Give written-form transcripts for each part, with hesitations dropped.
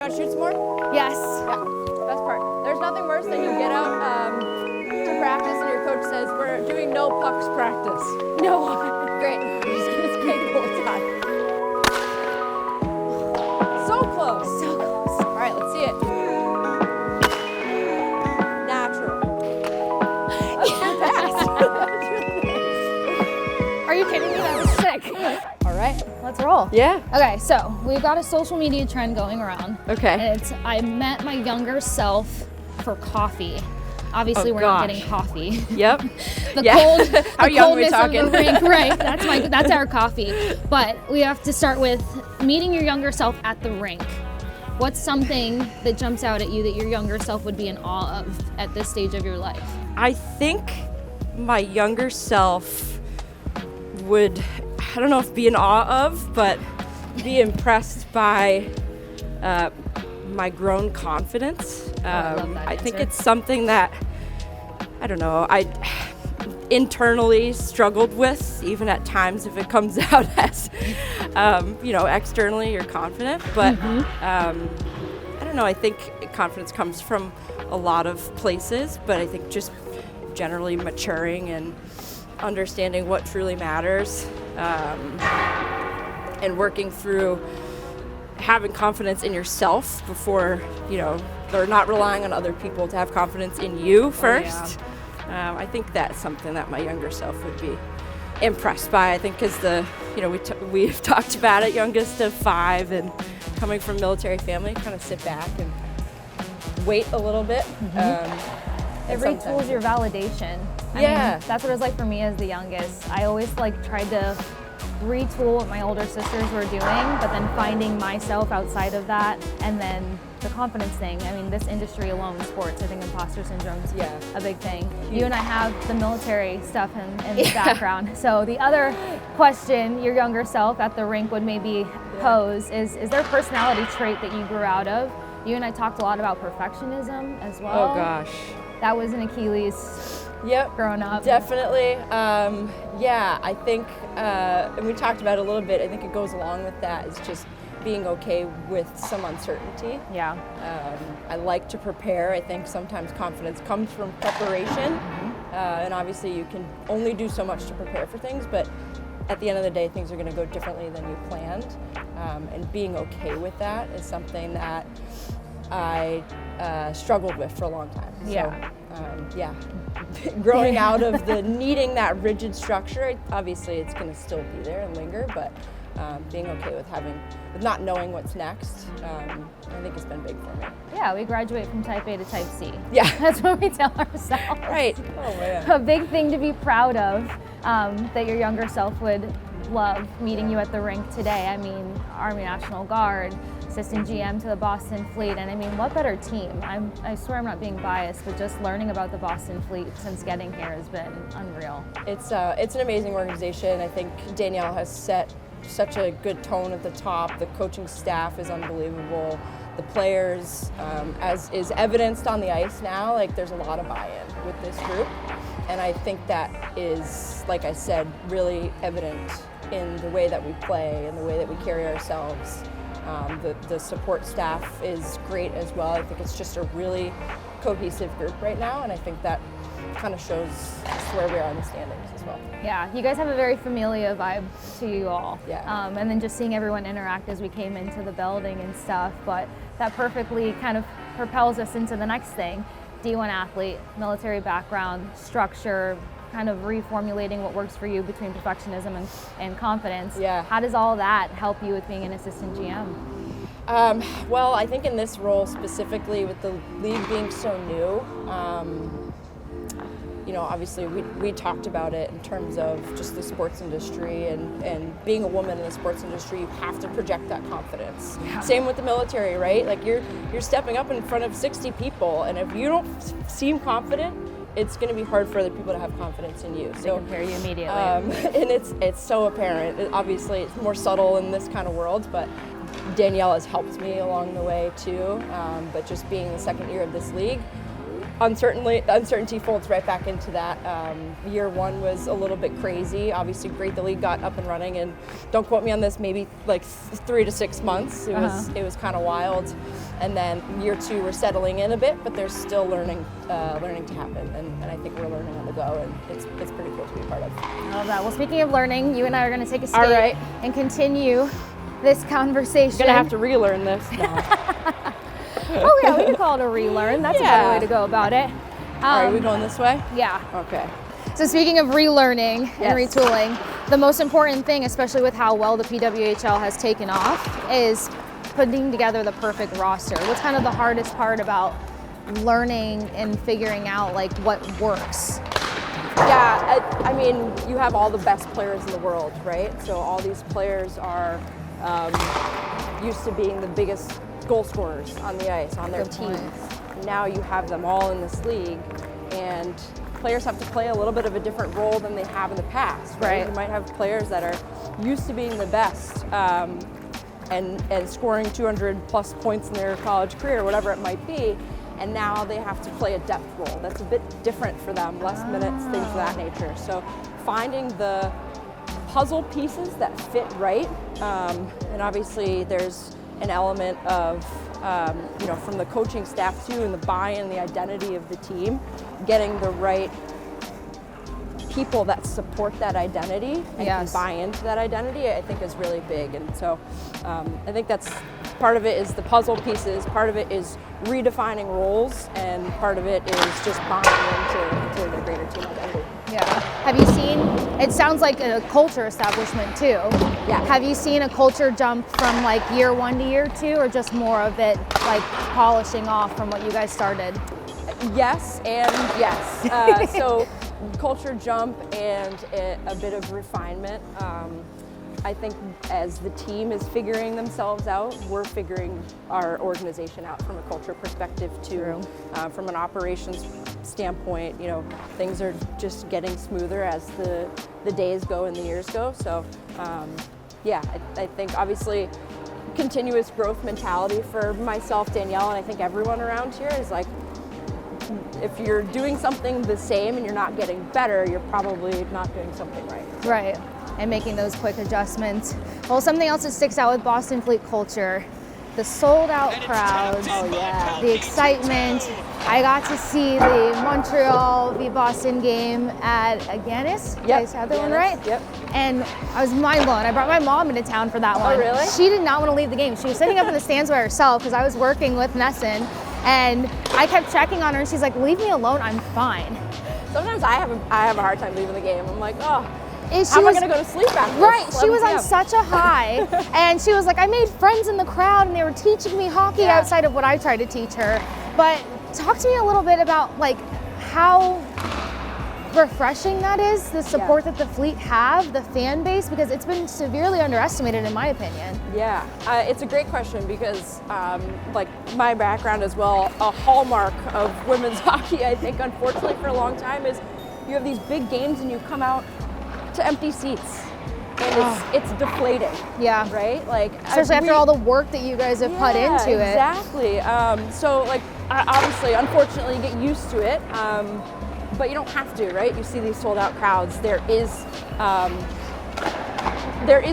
Want to shoot some more? Yes. Yeah, best part. There's nothing worse than you get out to practice and your coach says, we're doing no pucks practice. No. Great. You're just going to skate the whole time. So close. So close. All right, let's see it. Natural. That's good pass. That's really nice. Are you kidding me? That was sick. All right. Let's roll. Yeah. Okay, so we've got a social media trend going around. Okay. And it's I met my younger self for coffee. Obviously, we're not getting coffee. Yep. The Yeah. cold, How the young are we coldness of talking? the rink, right? That's our coffee. But we have to start with meeting your younger self at the rink. What's something that jumps out at you that your younger self would be in awe of at this stage of your life? I think my younger self would, I don't know if be in awe of, but be impressed by my grown confidence. I love that I think answer. it's something that, I don't know, I internally struggled with, even at times if it comes out as, externally you're confident. But I don't know, I think confidence comes from a lot of places, but I think just generally maturing and understanding what truly matters, and working through having confidence in yourself before, or not relying on other people to have confidence in you first. I think that's something that my younger self would be impressed by. I think because we've talked about it, youngest of 5 and coming from a military family, kind of sit back and wait a little bit. It retools your validation. I mean, that's what it was like for me as the youngest. I always tried to retool what my older sisters were doing, but then finding myself outside of that, and then the confidence thing. I mean, this industry alone, sports, I think imposter syndrome's a big thing. You and I have the military stuff in the background. So the other question your younger self at the rink would maybe pose is there a personality trait that you grew out of? You and I talked a lot about perfectionism as well. Oh gosh. That was an Achilles growing up. Definitely. I think, and we talked about it a little bit, I think it goes along with that, is just being okay with some uncertainty. Yeah. I like to prepare. I think sometimes confidence comes from preparation, and obviously you can only do so much to prepare for things, but at the end of the day, things are going to go differently than you planned, and being okay with that is something that I struggled with for a long time. Growing out of the needing that rigid structure, obviously it's going to still be there and linger, but being okay with not knowing what's next, I think it's been big for me. Yeah, we graduate from type A to type C. Yeah. That's what we tell ourselves. Right. Oh man. A big thing to be proud of that your younger self would love meeting you at the rink today. I mean, Army National Guard, assistant GM to the Boston Fleet, and I mean, what better team? I swear I'm not being biased, but just learning about the Boston Fleet since getting here has been unreal. It's an amazing organization. I think Danielle has set such a good tone at the top. The coaching staff is unbelievable. The players, as is evidenced on the ice now, there's a lot of buy-in with this group. And I think that is, like I said, really evident in the way that we play and the way that we carry ourselves. The support staff is great as well. I think it's just a really cohesive group right now, and I think that kind of shows where we are in the standings as well. Yeah, you guys have a very familiar vibe to you all. Yeah. And then just seeing everyone interact as we came into the building and stuff, but that perfectly kind of propels us into the next thing. D1 athlete, military background, structure, kind of reformulating what works for you between perfectionism and confidence. Yeah. How does all that help you with being an assistant GM? Well, I think in this role specifically, with the league being so new, obviously we talked about it in terms of just the sports industry and being a woman in the sports industry, you have to project that confidence. Yeah. Same with the military, right? You're stepping up in front of 60 people, and if you don't seem confident, it's going to be hard for other people to have confidence in you. So compare you immediately. And it's so apparent. Obviously, it's more subtle in this kind of world, but Danielle has helped me along the way too. But just being the second year of this league, uncertainty folds right back into that. Year one was a little bit crazy. Obviously, great. The league got up and running, and don't quote me on this, maybe like 3 to 6 months. It was kind of wild. And then year two, we're settling in a bit, but there's still learning to happen, and I think we're learning on the go, and it's pretty cool to be a part of. I love that. Well, speaking of learning, you and I are going to take a All skate right. and continue this conversation. You're gonna have to relearn this. No. Oh yeah, we can call it a relearn. That's a better way to go about it. All right, are we going this way? Yeah. Okay. So speaking of relearning and Yes. retooling, the most important thing, especially with how well the PWHL has taken off, is putting together the perfect roster. What's kind of the hardest part about learning and figuring out like what works? Yeah, I mean, you have all the best players in the world, right? So all these players are used to being the biggest goal scorers on the ice, on their Good teams. point. Now you have them all in this league, and players have to play a little bit of a different role than they have in the past, right? You might have players that are used to being the best and scoring 200 plus points in their college career, whatever it might be, and now they have to play a depth role. That's a bit different for them, less minutes, things of that nature. So finding the puzzle pieces that fit right, and obviously there's an element of, from the coaching staff too, and the buy-in, the identity of the team, getting the right people that support that identity and can buy into that identity, I think is really big. And so I think that's part of it is the puzzle pieces, part of it is redefining roles, and part of it is just buying into the greater team identity. Yeah. Have you seen, it sounds like a culture establishment too. Yeah. Have you seen a culture jump from like year one to year two, or just more of it like polishing off from what you guys started? Yes and yes. So culture jump and a bit of refinement. I think as the team is figuring themselves out, we're figuring our organization out from a culture perspective too. From an operations standpoint, things are just getting smoother as the days go and the years go. So I think obviously continuous growth mentality for myself, Danielle, and I think everyone around here is like, if you're doing something the same and you're not getting better, you're probably not doing something right. Right, and making those quick adjustments. Well, something else that sticks out with Boston Fleet culture, the sold out crowds, the excitement. I got to see the Montreal v Boston game at Agganis. You guys had that one right? Yep. And I was mind blown. I brought my mom into town for that one. Oh, really? She did not want to leave the game. She was sitting up in the stands by herself because I was working with NESN. And I kept checking on her, and she's like, "Leave me alone, I'm fine." Sometimes I have a hard time leaving the game. I'm like, oh, And how am I gonna go to sleep after this? Right, she was on such a high, and she was like, "I made friends in the crowd, and they were teaching me hockey outside of what I tried to teach her." But talk to me a little bit about like how refreshing that is, the support that the Fleet have, the fan base, because it's been severely underestimated in my opinion. Yeah, it's a great question because like my background as well, a hallmark of women's hockey, I think unfortunately for a long time, is you have these big games and you come out to empty seats. And it's deflating. Yeah. Right? Like especially after all the work that you guys have put into it. Exactly. So like obviously, unfortunately, you get used to it. But you don't have to, right? You see these sold out crowds. There is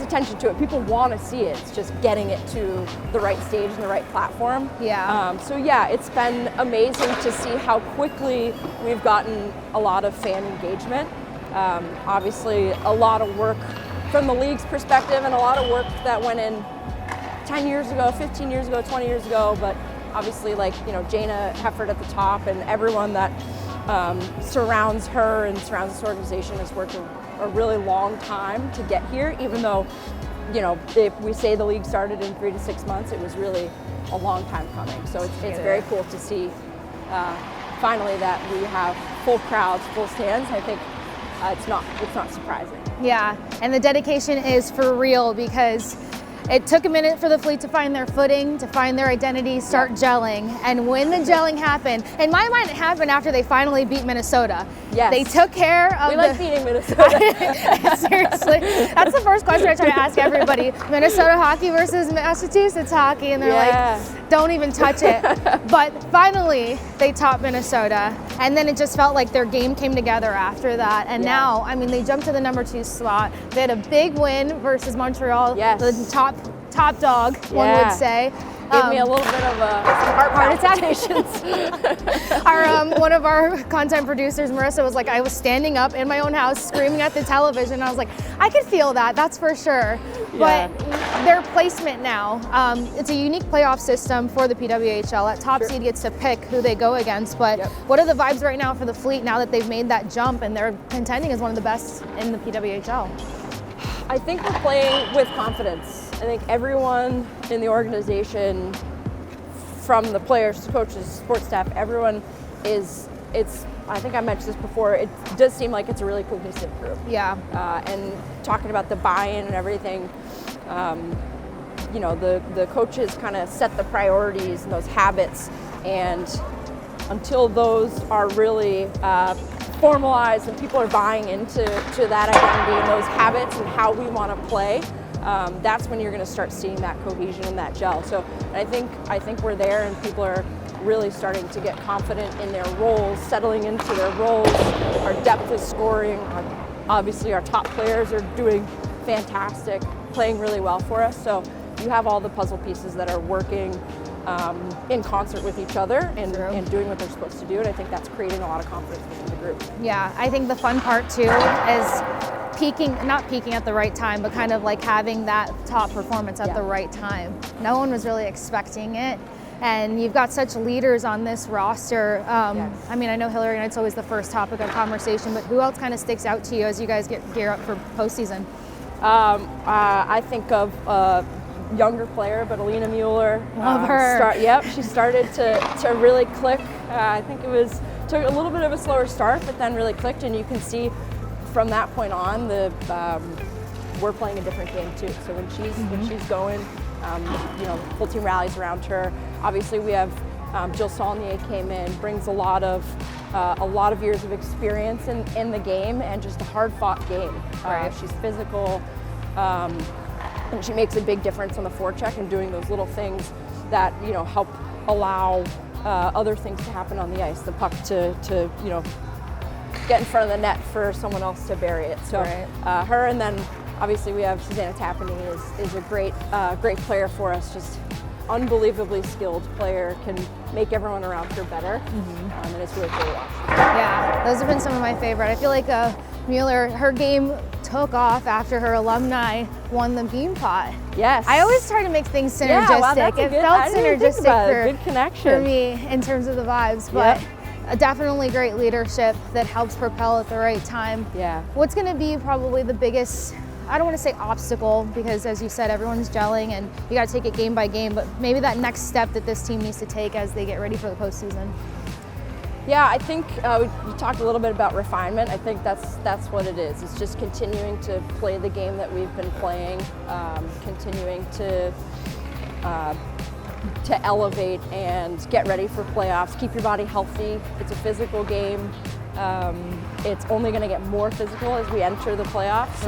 attention to it. People want to see it. It's just getting it to the right stage and the right platform. Yeah. So yeah, it's been amazing to see how quickly we've gotten a lot of fan engagement. Obviously, a lot of work from the league's perspective and a lot of work that went in 10 years ago, 15 years ago, 20 years ago. But obviously, like, Jana Hefford at the top and everyone that surrounds her and surrounds this organization has worked a really long time to get here, even though, if we say the league started in 3 to 6 months, it was really a long time coming. So it's very cool to see finally that we have full crowds, full stands. I think it's not surprising. Yeah, and the dedication is for real because it took a minute for the Fleet to find their footing, to find their identity, start gelling. And when the gelling happened, in my mind it happened after they finally beat Minnesota. Yes. They took care of like beating Minnesota. Seriously. That's the first question I try to ask everybody. Minnesota hockey versus Massachusetts hockey. And they're like, don't even touch it. But finally, they topped Minnesota, and then it just felt like their game came together after that. And now, I mean, they jumped to the number 2 slot. They had a big win versus Montreal, the top dog, one would say. Gave me a little bit of some heart palpitations. One of our content producers, Marissa, was like, I was standing up in my own house screaming at the television. I was like, I could feel that, that's for sure. Yeah. But their placement now, it's a unique playoff system for the PWHL. That top seed gets to pick who they go against. But what are the vibes right now for the Fleet now that they've made that jump and they're contending as one of the best in the PWHL? I think we're playing with confidence. I think everyone in the organization, from the players to coaches, support staff, everyone I think I mentioned this before, it does seem like it's a really cohesive group. Yeah. And talking about the buy-in and everything, you know, the coaches kind of set the priorities and those habits, and until those are really formalized and people are buying into that identity and those habits and how we want to play, that's when you're going to start seeing that cohesion and that gel. So I think we're there, and people are really starting to get confident in their roles, settling into their roles. Our depth is scoring. Obviously, our top players are doing fantastic, playing really well for us. So you have all the puzzle pieces that are working in concert with each other and doing what they're supposed to do. And I think that's creating a lot of confidence within the group. Yeah, I think the fun part too is not peaking at the right time, but kind of like having that top performance at the right time. No one was really expecting it. And you've got such leaders on this roster. I mean, I know Hilary Knight's always the first topic of conversation, but who else kind of sticks out to you as you guys gear up for postseason? I think of a younger player, but Alina Muller. Love her. She started to really click. I think took a little bit of a slower start, but then really clicked, and you can see from that point on, we're playing a different game too. So when she's going, you know, the full team rallies around her. Obviously, we have Jill Saulnier came in, brings a lot of years of experience in the game, and just a hard-fought game. She's physical, and she makes a big difference on the forecheck and doing those little things that, you know, help allow other things to happen on the ice. The puck to you know, get in front of the net for someone else to bury it. So her, and then obviously we have Susanna Tapani is a great player for us. Just unbelievably skilled player, can make everyone around her better, and it's really cool to watch. Yeah, those have been some of my favorite. I feel like Muller, her game took off after her alumni won the bean pot. Yes. I always try to make things synergistic. Yeah, wow, that's it felt synergistic good connection for me in terms of the vibes, but definitely great leadership that helps propel at the right time. Yeah. What's going to be probably the biggest, I don't want to say obstacle, because as you said, everyone's gelling and you got to take it game by game, but maybe that next step that this team needs to take as they get ready for the postseason? Yeah, I think we talked a little bit about refinement. I think that's what it is. It's just continuing to play the game that we've been playing, continuing to elevate and get ready for playoffs. Keep your body healthy. It's a physical game. It's only going to get more physical as we enter the playoffs,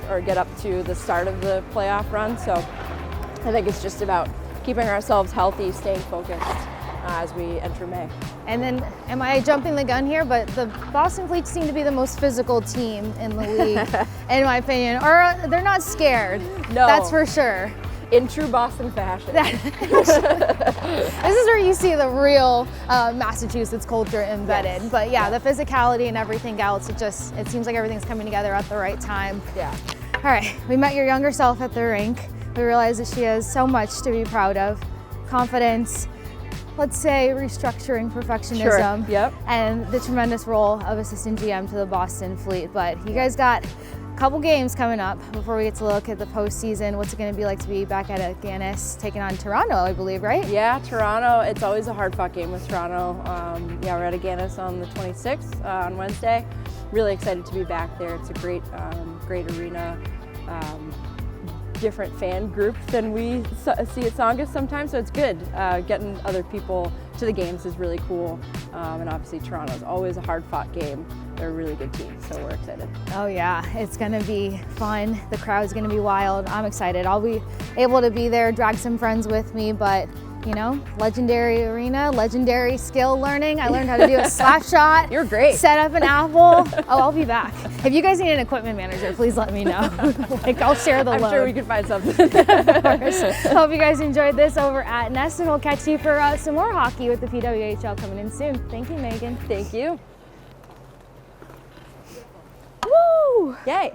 or get up to the start of the playoff run. So I think it's just about keeping ourselves healthy, staying focused as we enter May. And then, am I jumping the gun here? But the Boston Fleet seem to be the most physical team in the league, in my opinion. Or they're not scared. No. That's for sure. In true Boston fashion. This is where you see the real Massachusetts culture embedded. Yes. But yeah, the physicality and everything else, it seems like everything's coming together at the right time. Yeah. All right, we met your younger self at the rink. We realized that she has so much to be proud of. Confidence, let's say restructuring, perfectionism, and the tremendous role of assistant GM to the Boston Fleet. But you guys got a couple games coming up before we get to look at the postseason. What's it going to be like to be back at Guinness, taking on Toronto, I believe, right? Yeah, Toronto. It's always a hard-fought game with Toronto. Yeah, we're at Guinness on the 26th on Wednesday. Really excited to be back there. It's a great arena. different fan group than we see at Tsongas sometimes, so it's good. Getting other people to the games is really cool, and obviously Toronto's always a hard-fought game. They're a really good team, so we're excited. Oh yeah, it's gonna be fun. The crowd's gonna be wild. I'm excited. I'll be able to be there, drag some friends with me, but you know, legendary arena, legendary skill learning. I learned how to do a slap shot. You're great. Set up an apple. Oh, I'll be back. If you guys need an equipment manager, please let me know. Like, I'll share the load. I'm sure we can find something. Of course. Hope you guys enjoyed this over at NESN. We'll catch you for some more hockey with the PWHL coming in soon. Thank you, Megan. Thank you. Woo! Yay.